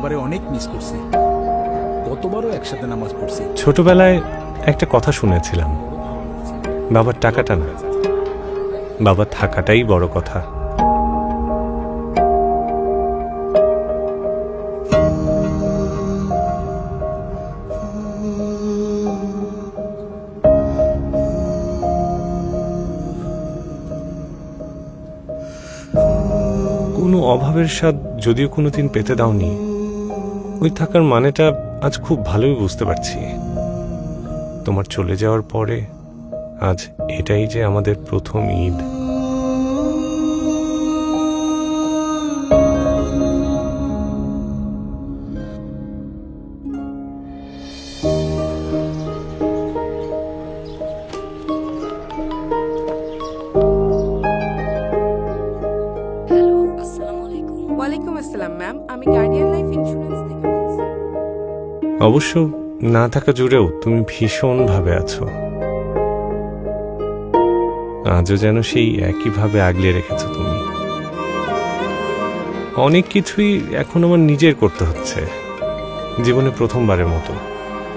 আব্বারে অনেক মিস করছি। গতবারও একসাথে নামাজ পড়ছি। ছোটবেলায় একটা কথা শুনেছিলাম, বাবার টাকাটা না, বাবা থাকাটাই বড় কথা। কোনো অভাবের স্বাদ যদিও কোনোদিন পেতে দাওনি, ওই থাকার মানেটা আজ খুব ভালোই বুঝতে পারছি। তোমার চলে যাওয়ার পরে আজ এটাই যে আমাদের প্রথম ঈদ। ওয়ালাইকুম আসসালাম ম্যাম, আমি গার্ডিয়ান লাইফ ইন্স্যুরেন্স থেকে বলছি। অবশ্য না থাকা জুড়েও তুমি ভীষণভাবে আছো, আজও যেন সেই একইভাবে আগলে রেখেছো তুমি। অনেক কিছুই এখন আমার নিজের করতে হচ্ছে, জীবনে প্রথমবারের মতো।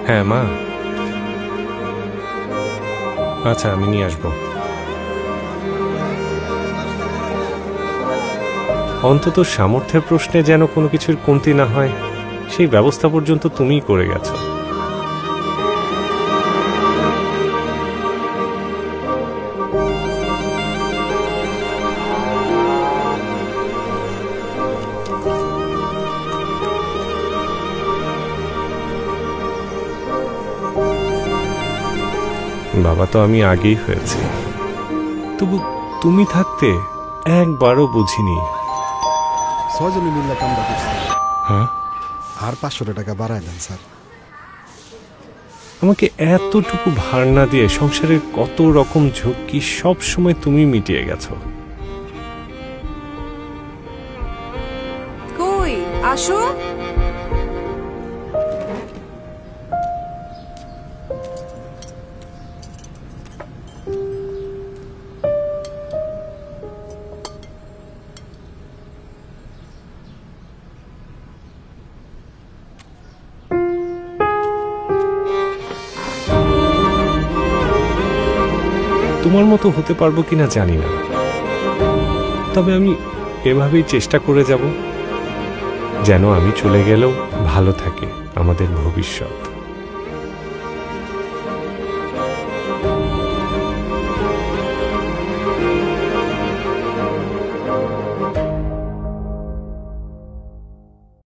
হ্যাঁ মা, আচ্ছা আমি নিয়ে আসবো। অন্তত সামর্থ্যের প্রশ্নে যেন কোনো কিছুর কমতি না হয়, সেই ব্যবস্থা পর্যন্ত তুমিই করে গেছো। বাবা তো আমি আগেই হয়েছি, তবু তুমি থাকতে একবারও বুঝিনি। ছয়জনে মিল্লা কামটা করছি। হ্যাঁ, আর 500 টাকা বাড়ায় দেন স্যার। আমাকে এতটুকু ভার না দিয়ে সংসারের কত রকম ঝুঁকি সব সময় তুমি মিটিয়ে গেছো। কই আসো। তোমার মতো হতে পারবো কিনা জানি না, তবে আমি এভাবেই চেষ্টা করে যাব যেন আমি চলে গেলেও ভালো থাকে আমাদের ভবিষ্যৎ।